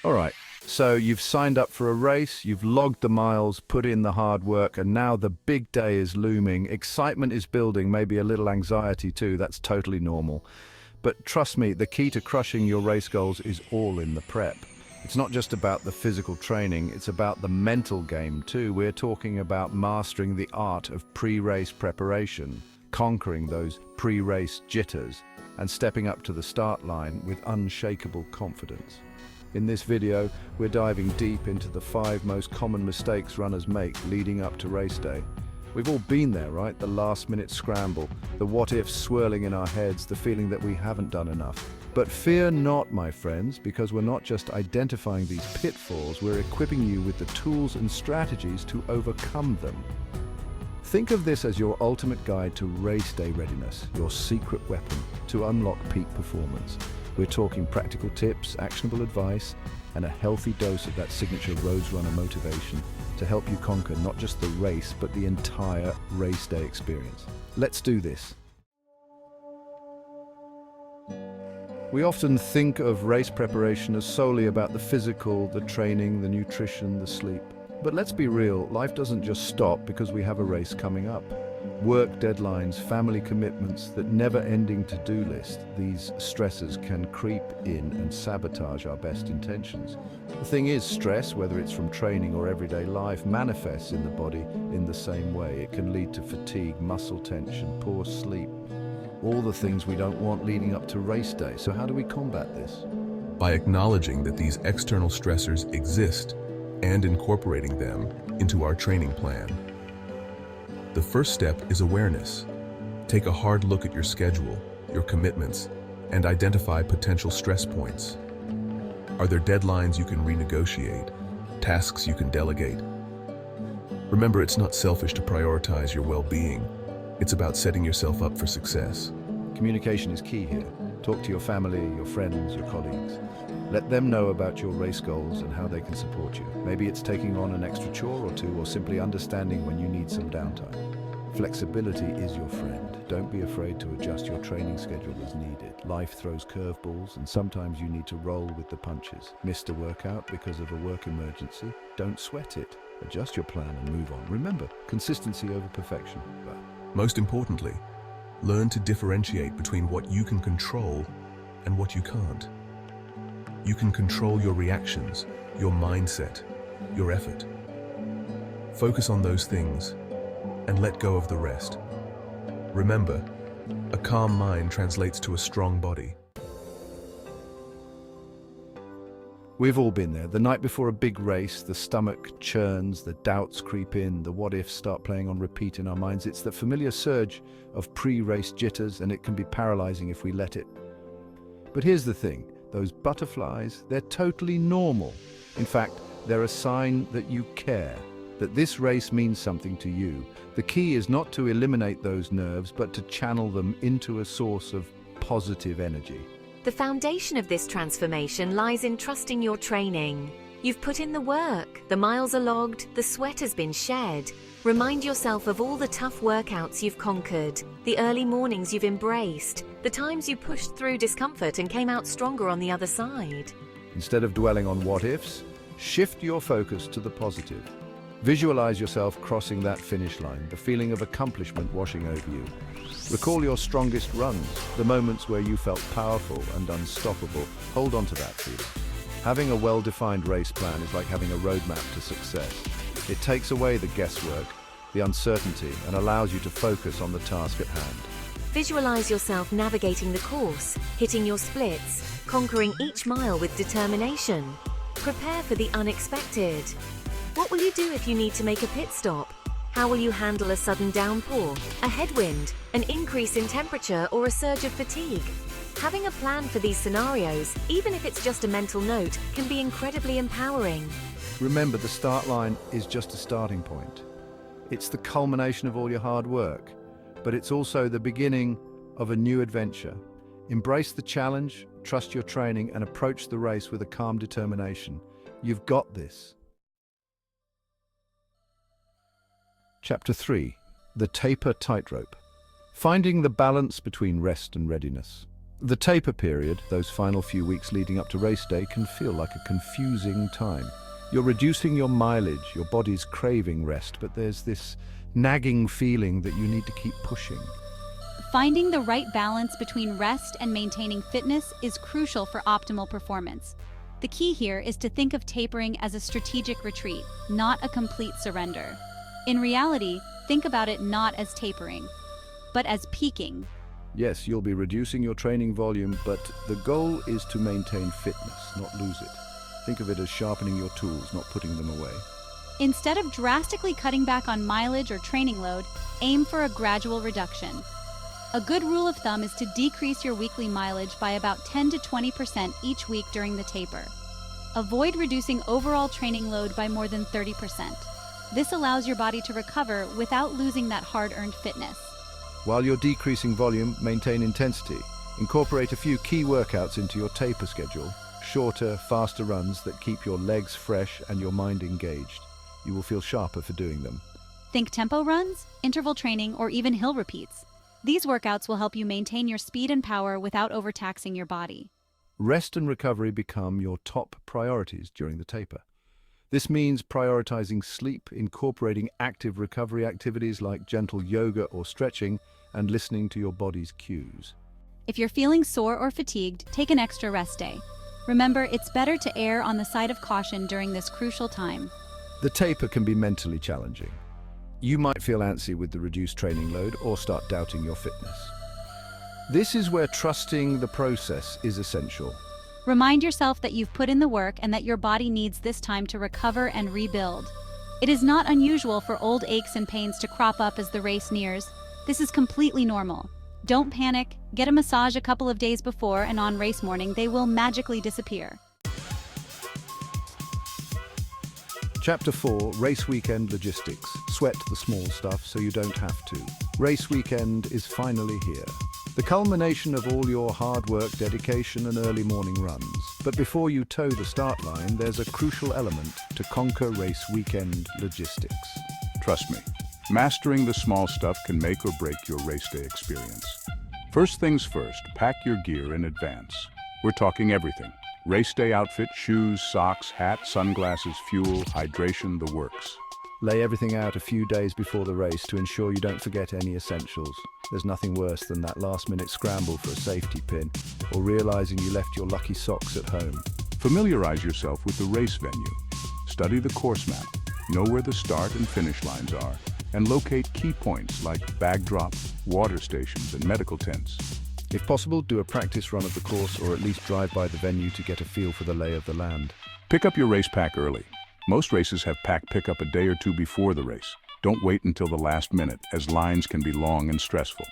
All right, so you've signed up for a race, you've logged the miles, put in the hard work, and now the big day is looming. Excitement is building, maybe a little anxiety too. That's totally normal. But trust me, the key to crushing your race goals is all in the prep. It's not just about the physical training, it's about the mental game too. We're talking about mastering the art of pre-race preparation, conquering those pre-race jitters, and stepping up to the start line with unshakable confidence. In this video, we're diving deep into the 5 most common mistakes runners make leading up to race day. We've all been there, right? The last-minute scramble, the what-ifs swirling in our heads, the feeling that we haven't done enough. But fear not, my friends, because we're not just identifying these pitfalls, we're equipping you with the tools and strategies to overcome them. Think of this as your ultimate guide to race day readiness, your secret weapon to unlock peak performance. We're talking practical tips, actionable advice, and a healthy dose of that signature roads runner motivation to help you conquer not just the race, but the entire race day experience. Let's do this. We often think of race preparation as solely about the physical, the training, the nutrition, the sleep. But let's be real, life doesn't just stop because we have a race coming up. Work deadlines, family commitments, that never-ending to-do list, these stresses can creep in and sabotage our best intentions. The thing is, stress, whether it's from training or everyday life, manifests in the body in the same way. It can lead to fatigue, muscle tension, poor sleep, all the things we don't want leading up to race day. So how do we combat this? By acknowledging that these external stressors exist and incorporating them into our training plan. The first step is awareness. Take a hard look at your schedule, your commitments, and identify potential stress points. Are there deadlines you can renegotiate? Tasks you can delegate? Remember, it's not selfish to prioritize your well-being. It's about setting yourself up for success. Communication is key here. Talk to your family, your friends, your colleagues. Let them know about your race goals and how they can support you. Maybe it's taking on an extra chore or two, or simply understanding when you need some downtime. Flexibility is your friend. Don't be afraid to adjust your training schedule as needed. Life throws curveballs, and sometimes you need to roll with the punches. Missed a workout because of a work emergency? Don't sweat it. Adjust your plan and move on. Remember, consistency over perfection. Most importantly, learn to differentiate between what you can control and what you can't. You can control your reactions, your mindset, your effort. Focus on those things and let go of the rest. Remember, a calm mind translates to a strong body. We've all been there. The night before a big race, the stomach churns, the doubts creep in, the what-ifs start playing on repeat in our minds. It's the familiar surge of pre-race jitters, and it can be paralyzing if we let it. But here's the thing. Those butterflies, they're totally normal. In fact, they're a sign that you care, that this race means something to you. The key is not to eliminate those nerves, but to channel them into a source of positive energy. The foundation of this transformation lies in trusting your training. You've put in the work, the miles are logged, the sweat has been shed. Remind yourself of all the tough workouts you've conquered, the early mornings you've embraced, the times you pushed through discomfort and came out stronger on the other side. Instead of dwelling on what-ifs, shift your focus to the positive. Visualize yourself crossing that finish line, the feeling of accomplishment washing over you. Recall your strongest runs, the moments where you felt powerful and unstoppable. Hold on to that feeling. Having a well-defined race plan is like having a roadmap to success. It takes away the guesswork, the uncertainty, and allows you to focus on the task at hand. Visualize yourself navigating the course, hitting your splits, conquering each mile with determination. Prepare for the unexpected. What will you do if you need to make a pit stop? How will you handle a sudden downpour, a headwind, an increase in temperature, or a surge of fatigue? Having a plan for these scenarios, even if it's just a mental note, can be incredibly empowering. Remember, the start line is just a starting point. It's the culmination of all your hard work, but it's also the beginning of a new adventure. Embrace the challenge, trust your training, and approach the race with a calm determination. You've got this. Chapter 3. The Taper Tightrope. Finding the balance between rest and readiness. The taper period, those final few weeks leading up to race day, can feel like a confusing time. You're reducing your mileage, your body's craving rest, but there's this nagging feeling that you need to keep pushing. Finding the right balance between rest and maintaining fitness is crucial for optimal performance. The key here is to think of tapering as a strategic retreat, not a complete surrender. In reality, think about it not as tapering, but as peaking. Yes, you'll be reducing your training volume, but the goal is to maintain fitness, not lose it. Think of it as sharpening your tools, not putting them away. Instead of drastically cutting back on mileage or training load, aim for a gradual reduction. A good rule of thumb is to decrease your weekly mileage by about 10 to 20% each week during the taper. Avoid reducing overall training load by more than 30%. This allows your body to recover without losing that hard-earned fitness. While you're decreasing volume, maintain intensity. Incorporate a few key workouts into your taper schedule, shorter, faster runs that keep your legs fresh and your mind engaged. You will feel sharper for doing them. Think tempo runs, interval training, or even hill repeats. These workouts will help you maintain your speed and power without overtaxing your body. Rest and recovery become your top priorities during the taper. This means prioritizing sleep, incorporating active recovery activities like gentle yoga or stretching, and listening to your body's cues. If you're feeling sore or fatigued, take an extra rest day. Remember, it's better to err on the side of caution during this crucial time. The taper can be mentally challenging. You might feel antsy with the reduced training load or start doubting your fitness. This is where trusting the process is essential. Remind yourself that you've put in the work and that your body needs this time to recover and rebuild. It is not unusual for old aches and pains to crop up as the race nears. This is completely normal. Don't panic, get a massage a couple of days before, and on race morning they will magically disappear. Chapter 4, Race Weekend Logistics. Sweat the small stuff so you don't have to. Race weekend is finally here. The culmination of all your hard work, dedication, and early morning runs. But before you toe the start line, there's a crucial element to conquer race weekend logistics. Trust me, mastering the small stuff can make or break your race day experience. First things first, pack your gear in advance. We're talking everything. Race day outfit, shoes, socks, hat, sunglasses, fuel, hydration, the works. Lay everything out a few days before the race to ensure you don't forget any essentials. There's nothing worse than that last-minute scramble for a safety pin, or realizing you left your lucky socks at home. Familiarize yourself with the race venue. Study the course map, know where the start and finish lines are, and locate key points like bag drop, water stations, and medical tents. If possible, do a practice run of the course or at least drive by the venue to get a feel for the lay of the land. Pick up your race pack early. Most races have pack pickup a day or two before the race. Don't wait until the last minute, as lines can be long and stressful.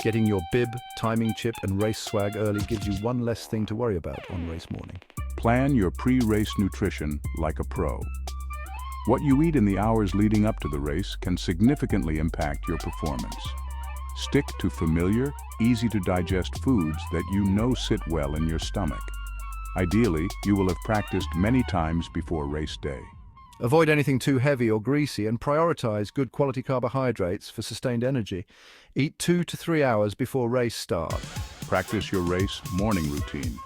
Getting your bib, timing chip, and race swag early gives you one less thing to worry about on race morning. Plan your pre-race nutrition like a pro. What you eat in the hours leading up to the race can significantly impact your performance. Stick to familiar, easy-to-digest foods that you know sit well in your stomach. Ideally, you will have practiced many times before race day. Avoid anything too heavy or greasy and prioritize good quality carbohydrates for sustained energy. Eat 2 to 3 hours before race start. Practice your race morning routine.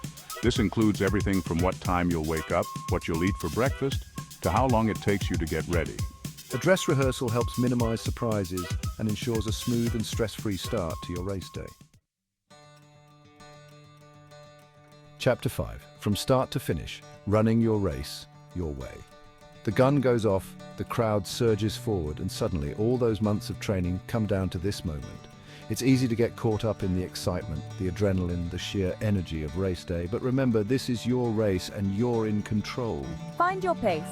This includes everything from what time you'll wake up, what you'll eat for breakfast, to how long it takes you to get ready. A dress rehearsal helps minimize surprises and ensures a smooth and stress-free start to your race day. Chapter 5. From start to finish, running your race your way. The gun goes off, the crowd surges forward, and suddenly all those months of training come down to this moment. It's easy to get caught up in the excitement, the adrenaline, the sheer energy of race day, but remember, this is your race and you're in control. Find your pace.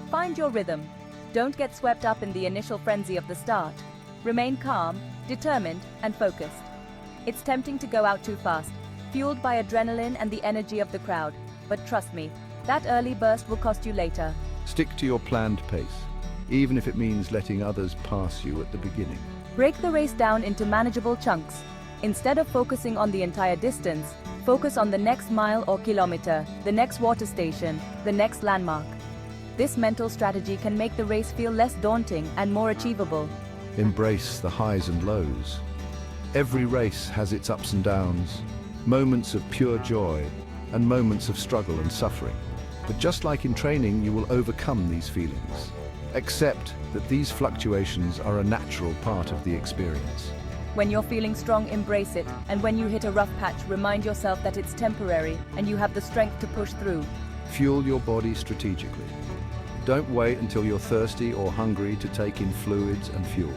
Find your rhythm. Don't get swept up in the initial frenzy of the start. Remain calm, determined, and focused. It's tempting to go out too fast, fueled by adrenaline and the energy of the crowd. But trust me, that early burst will cost you later. Stick to your planned pace, even if it means letting others pass you at the beginning. Break the race down into manageable chunks. Instead of focusing on the entire distance, focus on the next mile or kilometer, the next water station, the next landmark. This mental strategy can make the race feel less daunting and more achievable. Embrace the highs and lows. Every race has its ups and downs. moments of pure joy, and moments of struggle and suffering. But just like in training, you will overcome these feelings. Accept that these fluctuations are a natural part of the experience. When you're feeling strong, embrace it, and when you hit a rough patch, remind yourself that it's temporary and you have the strength to push through. Fuel your body strategically. Don't wait until you're thirsty or hungry to take in fluids and fuel.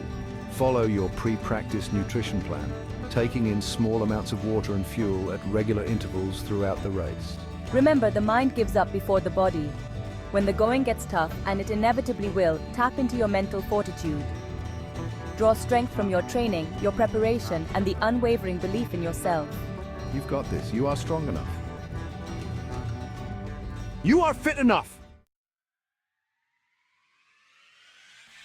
Follow your pre-practice nutrition plan, taking in small amounts of water and fuel at regular intervals throughout the race. Remember, the mind gives up before the body. When the going gets tough, and it inevitably will, tap into your mental fortitude. Draw strength from your training, your preparation, and the unwavering belief in yourself. You've got this. You are strong enough. You are fit enough!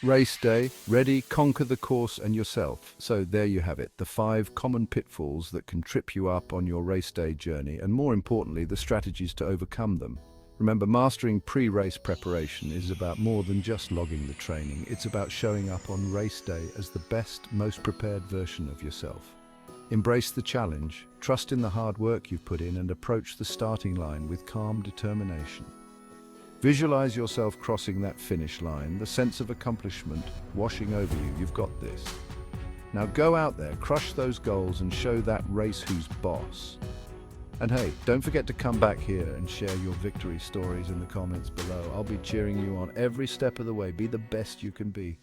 Race day, ready, conquer the course and yourself. So there you have it, the 5 common pitfalls that can trip you up on your race day journey, and more importantly, the strategies to overcome them. Remember, mastering pre-race preparation is about more than just logging the training. It's about showing up on race day as the best, most prepared version of yourself. Embrace the challenge, trust in the hard work you've put in, and approach the starting line with calm determination. Visualize yourself crossing that finish line, the sense of accomplishment washing over you. You've got this. Now go out there, crush those goals, and show that race who's boss. And hey, don't forget to come back here and share your victory stories in the comments below. I'll be cheering you on every step of the way. Be the best you can be.